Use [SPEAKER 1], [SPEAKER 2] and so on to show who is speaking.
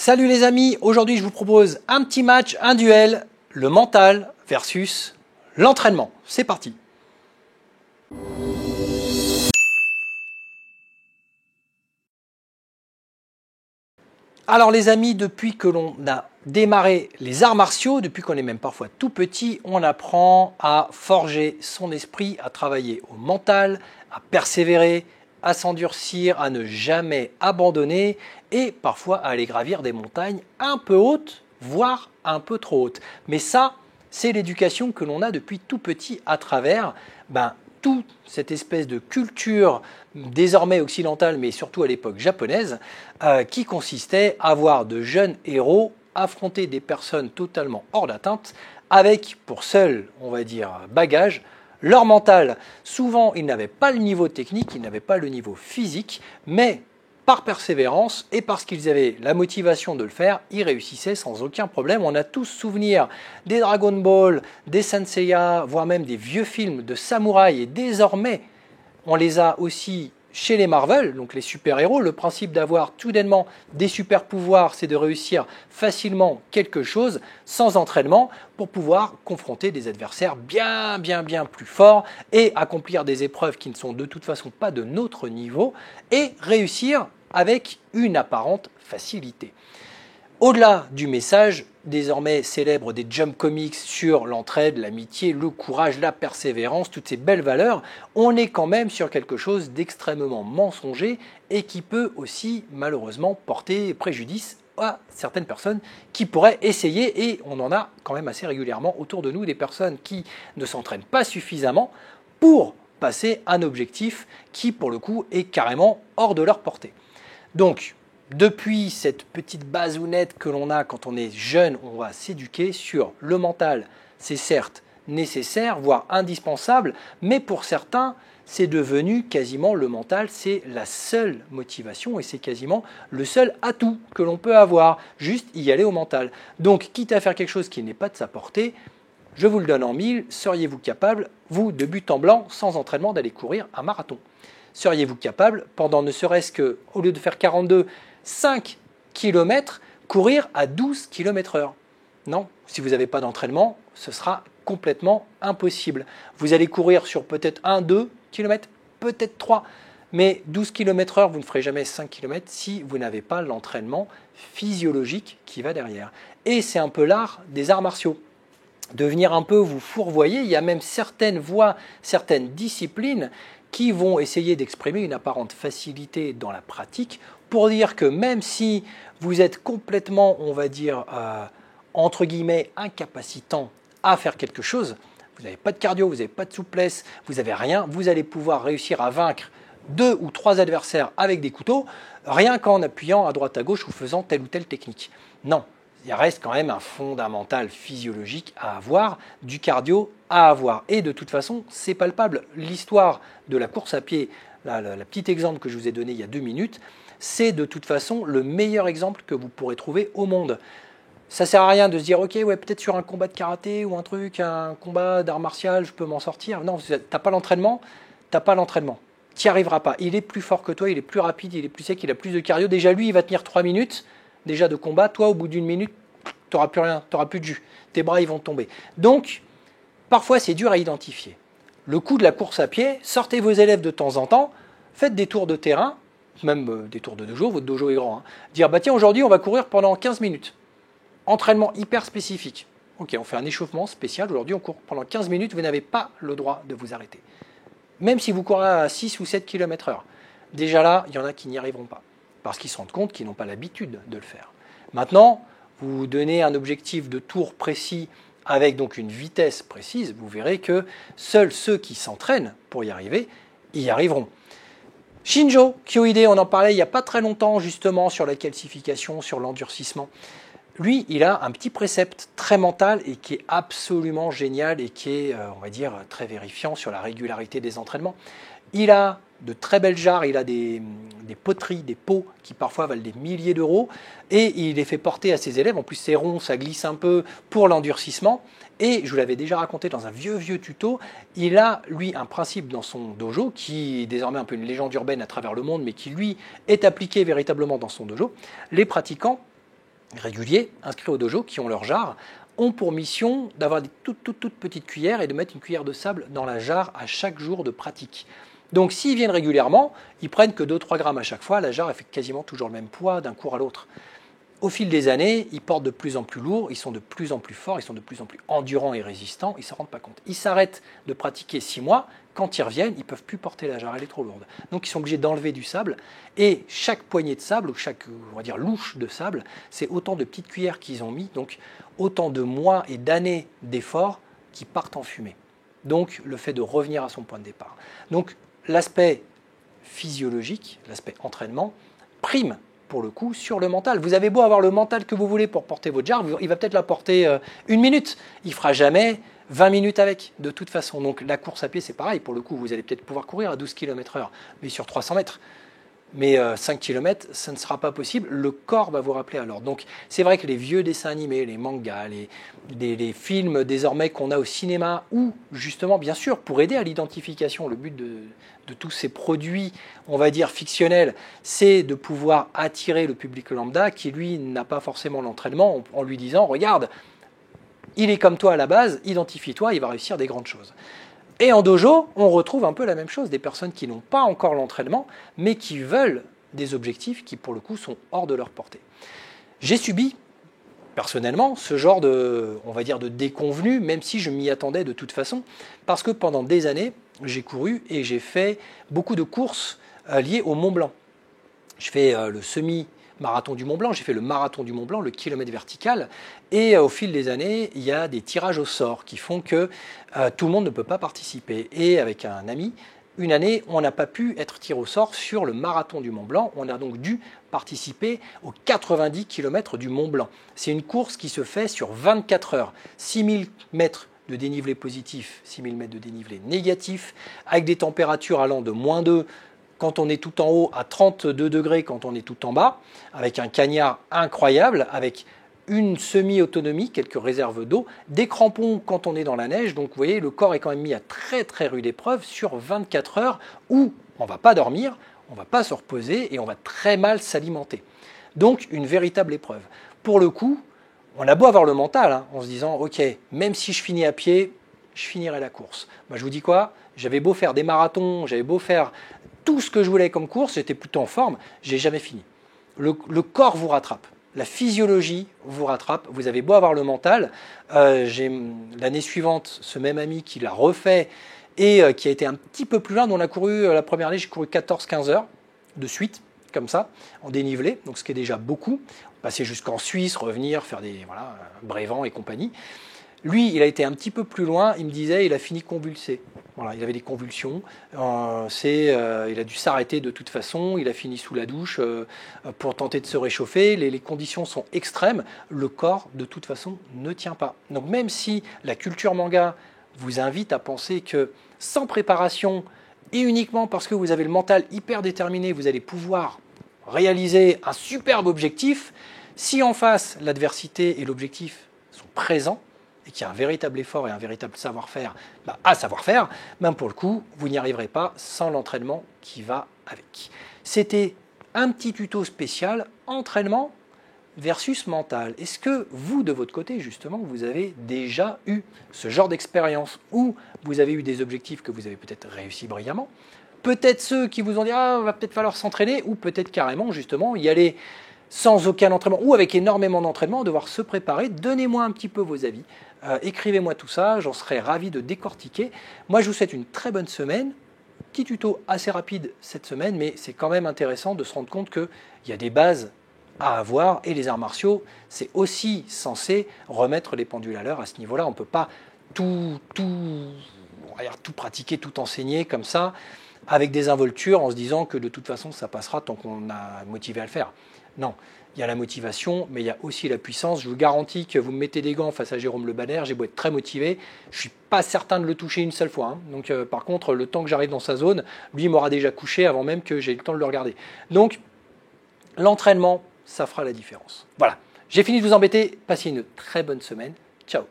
[SPEAKER 1] Salut les amis, aujourd'hui je vous propose un petit match, un duel, le mental versus l'entraînement. C'est parti. Alors les amis, depuis que l'on a démarré les arts martiaux, depuis qu'on est même parfois tout petit, on apprend à forger son esprit, à travailler au mental, à persévérer, à s'endurcir, à ne jamais abandonner et parfois à aller gravir des montagnes un peu hautes, voire un peu trop hautes. Mais ça, c'est l'éducation que l'on a depuis tout petit à travers toute cette espèce de culture désormais occidentale, mais surtout à l'époque japonaise, qui consistait à voir de jeunes héros affronter des personnes totalement hors d'atteinte, avec pour seul, on va dire, bagage, leur mental. Souvent, ils n'avaient pas le niveau technique, ils n'avaient pas le niveau physique, mais par persévérance et parce qu'ils avaient la motivation de le faire, ils réussissaient sans aucun problème. On a tous souvenir des Dragon Ball, des Senseiya, voire même des vieux films de samouraïs. Et désormais, on les a aussi chez les Marvel, donc les super-héros. Le principe d'avoir tout soudainement des super-pouvoirs, c'est de réussir facilement quelque chose sans entraînement pour pouvoir confronter des adversaires bien plus forts et accomplir des épreuves qui ne sont de toute façon pas de notre niveau et réussir avec une apparente facilité. Au-delà du message désormais célèbre des Jump Comics sur l'entraide, l'amitié, le courage, la persévérance, toutes ces belles valeurs, on est quand même sur quelque chose d'extrêmement mensonger et qui peut aussi malheureusement porter préjudice à certaines personnes qui pourraient essayer, et on en a quand même assez régulièrement autour de nous, des personnes qui ne s'entraînent pas suffisamment pour passer un objectif qui pour le coup est carrément hors de leur portée. Donc, depuis cette petite bazounette que l'on a quand on est jeune, on va s'éduquer sur le mental. C'est certes nécessaire, voire indispensable, mais pour certains, c'est devenu quasiment le mental, c'est la seule motivation et c'est quasiment le seul atout que l'on peut avoir, juste y aller au mental. Donc, quitte à faire quelque chose qui n'est pas de sa portée, je vous le donne en mille, seriez-vous capable, vous, de but en blanc, sans entraînement, d'aller courir un marathon ? Seriez-vous capable, pendant ne serait-ce que, au lieu de faire 42, 5 km, courir à 12 km/h? Non, si vous n'avez pas d'entraînement, ce sera complètement impossible. Vous allez courir sur peut-être 1, 2 km, peut-être 3, mais 12 km/h, vous ne ferez jamais 5 km si vous n'avez pas l'entraînement physiologique qui va derrière. Et c'est un peu l'art des arts martiaux. De venir un peu vous fourvoyer, il y a même certaines voies, certaines disciplines qui vont essayer d'exprimer une apparente facilité dans la pratique pour dire que même si vous êtes complètement, on va dire, entre guillemets, incapacitant à faire quelque chose, vous n'avez pas de cardio, vous n'avez pas de souplesse, vous n'avez rien, vous allez pouvoir réussir à vaincre 2 ou 3 adversaires avec des couteaux, rien qu'en appuyant à droite à gauche ou faisant telle ou telle technique. Non. Il reste quand même un fondamental physiologique à avoir, du cardio à avoir. Et de toute façon, c'est palpable. L'histoire de la course à pied, la petite exemple que je vous ai donné il y a 2 minutes, c'est de toute façon le meilleur exemple que vous pourrez trouver au monde. Ça ne sert à rien de se dire, ok, ouais, peut-être sur un combat de karaté ou un truc, un combat d'art martial, je peux m'en sortir. Non, tu n'as pas l'entraînement, tu n'y arriveras pas. Il est plus fort que toi, il est plus rapide, il est plus sec, il a plus de cardio. Déjà, lui, il va tenir 3 minutes. Déjà de combat, toi au bout d'une minute, tu n'auras plus rien, tu n'auras plus de jus, tes bras ils vont tomber. Donc, parfois c'est dur à identifier. Le coup de la course à pied, sortez vos élèves de temps en temps, faites des tours de terrain, même des tours de dojo, votre dojo est grand. Dire, tiens, aujourd'hui on va courir pendant 15 minutes. Entraînement hyper spécifique. Ok, on fait un échauffement spécial, aujourd'hui on court pendant 15 minutes, vous n'avez pas le droit de vous arrêter. Même si vous courez à 6 ou 7 km/h. Déjà là, il y en a qui n'y arriveront pas. Parce qu'ils se rendent compte qu'ils n'ont pas l'habitude de le faire. Maintenant, vous vous donnez un objectif de tour précis avec donc une vitesse précise, vous verrez que seuls ceux qui s'entraînent pour y arriver, y arriveront. Shinjo Kyohide, on en parlait il n'y a pas très longtemps justement sur la calcification, sur l'endurcissement. Lui, il a un petit précepte très mental et qui est absolument génial et qui est, on va dire, très vérifiant sur la régularité des entraînements. Il a de très belles jarres, il a des poteries, des pots qui parfois valent des milliers d'euros et il les fait porter à ses élèves. En plus, c'est rond, ça glisse un peu pour l'endurcissement. Et je vous l'avais déjà raconté dans un vieux tuto, il a, lui, un principe dans son dojo qui est désormais un peu une légende urbaine à travers le monde, mais qui, lui, est appliqué véritablement dans son dojo. Les pratiquants réguliers, inscrits au dojo, qui ont leur jarre, ont pour mission d'avoir des toutes petites cuillères et de mettre une cuillère de sable dans la jarre à chaque jour de pratique. Donc s'ils viennent régulièrement, ils prennent que 2-3 grammes à chaque fois, la jarre elle fait quasiment toujours le même poids d'un cours à l'autre. Au fil des années, ils portent de plus en plus lourd, ils sont de plus en plus forts, ils sont de plus en plus endurants et résistants, ils ne s'en rendent pas compte. Ils s'arrêtent de pratiquer 6 mois, quand ils reviennent, ils ne peuvent plus porter la jarre, elle est trop lourde. Donc ils sont obligés d'enlever du sable, et chaque poignée de sable, ou chaque on va dire, louche de sable, c'est autant de petites cuillères qu'ils ont mis, donc autant de mois et d'années d'efforts qui partent en fumée. Donc le fait de revenir à son point de départ. Donc l'aspect physiologique, l'aspect entraînement, prime pour le coup, sur le mental. Vous avez beau avoir le mental que vous voulez pour porter votre jarre, il va peut-être la porter 1 minute. Il ne fera jamais 20 minutes avec, de toute façon. Donc la course à pied, c'est pareil. Pour le coup, vous allez peut-être pouvoir courir à 12 km/h, mais sur 300 mètres. Mais 5 km, ça ne sera pas possible. Le corps va vous rappeler à l'ordre. Donc c'est vrai que les vieux dessins animés, les mangas, les films désormais qu'on a au cinéma, ou justement, bien sûr, pour aider à l'identification, le but de tous ces produits, on va dire fictionnels, c'est de pouvoir attirer le public lambda qui, lui, n'a pas forcément l'entraînement en lui disant « Regarde, il est comme toi à la base, identifie-toi, il va réussir des grandes choses ». Et en dojo, on retrouve un peu la même chose, des personnes qui n'ont pas encore l'entraînement, mais qui veulent des objectifs qui, pour le coup, sont hors de leur portée. J'ai subi, personnellement, ce genre de, on va dire, de déconvenu, même si je m'y attendais de toute façon, parce que pendant des années, j'ai couru et j'ai fait beaucoup de courses liées au Mont Blanc. Je fais le semi-marathon du Mont Blanc, j'ai fait le marathon du Mont Blanc, le kilomètre vertical, et au fil des années, il y a des tirages au sort qui font que tout le monde ne peut pas participer. Et avec un ami, une année, on n'a pas pu être tiré au sort sur le marathon du Mont Blanc, on a donc dû participer aux 90 km du Mont Blanc. C'est une course qui se fait sur 24 heures, 6000 mètres de dénivelé positif, 6000 mètres de dénivelé négatif, avec des températures allant de -2 quand on est tout en haut à 32 degrés quand on est tout en bas, avec un cagnard incroyable, avec une semi-autonomie, quelques réserves d'eau, des crampons quand on est dans la neige. Donc vous voyez, le corps est quand même mis à très très rude épreuve sur 24 heures où on ne va pas dormir, on ne va pas se reposer et on va très mal s'alimenter. Donc une véritable épreuve. Pour le coup, on a beau avoir le mental, en se disant « Ok, même si je finis à pied, je finirai la course. » Je vous dis quoi ? J'avais beau faire des marathons, j'avais beau faire tout ce que je voulais comme course, j'étais plutôt en forme, j'ai jamais fini. Le corps vous rattrape, la physiologie vous rattrape, vous avez beau avoir le mental. L'année suivante, ce même ami qui l'a refait et qui a été un petit peu plus loin, on a couru la première année, j'ai couru 14-15 heures de suite, comme ça, en dénivelé, donc ce qui est déjà beaucoup. Passer jusqu'en Suisse, revenir, faire des Brévent et compagnie. Lui, il a été un petit peu plus loin, il me disait, il a fini convulsé. Voilà, il avait des convulsions, il a dû s'arrêter de toute façon, il a fini sous la douche pour tenter de se réchauffer, les conditions sont extrêmes, le corps de toute façon ne tient pas. Donc même si la culture manga vous invite à penser que sans préparation et uniquement parce que vous avez le mental hyper déterminé, vous allez pouvoir réaliser un superbe objectif, si en face l'adversité et l'objectif sont présents, et qu'il y a un véritable effort et un véritable savoir-faire à savoir-faire, même pour le coup, vous n'y arriverez pas sans l'entraînement qui va avec. C'était un petit tuto spécial, entraînement versus mental. Est-ce que vous, de votre côté, justement, vous avez déjà eu ce genre d'expérience où vous avez eu des objectifs que vous avez peut-être réussi brillamment, peut-être ceux qui vous ont dit « Ah, va peut-être falloir s'entraîner » ou peut-être carrément, justement, y aller sans aucun entraînement ou avec énormément d'entraînement, devoir se préparer. Donnez-moi un petit peu vos avis. Écrivez-moi tout ça, j'en serais ravi de décortiquer. Moi, je vous souhaite une très bonne semaine. Petit tuto assez rapide cette semaine, mais c'est quand même intéressant de se rendre compte qu'il y a des bases à avoir et les arts martiaux, c'est aussi censé remettre les pendules à l'heure à ce niveau-là. On ne peut pas tout pratiquer, tout enseigner comme ça, avec des involtures en se disant que de toute façon ça passera tant qu'on a motivé à le faire. Non, il y a la motivation, mais il y a aussi la puissance. Je vous garantis que vous me mettez des gants face à Jérôme Le Banner, j'ai beau être très motivé, je ne suis pas certain de le toucher une seule fois. Donc par contre, le temps que j'arrive dans sa zone, lui il m'aura déjà couché avant même que j'ai eu le temps de le regarder. Donc l'entraînement, ça fera la différence. Voilà, j'ai fini de vous embêter, passez une très bonne semaine. Ciao.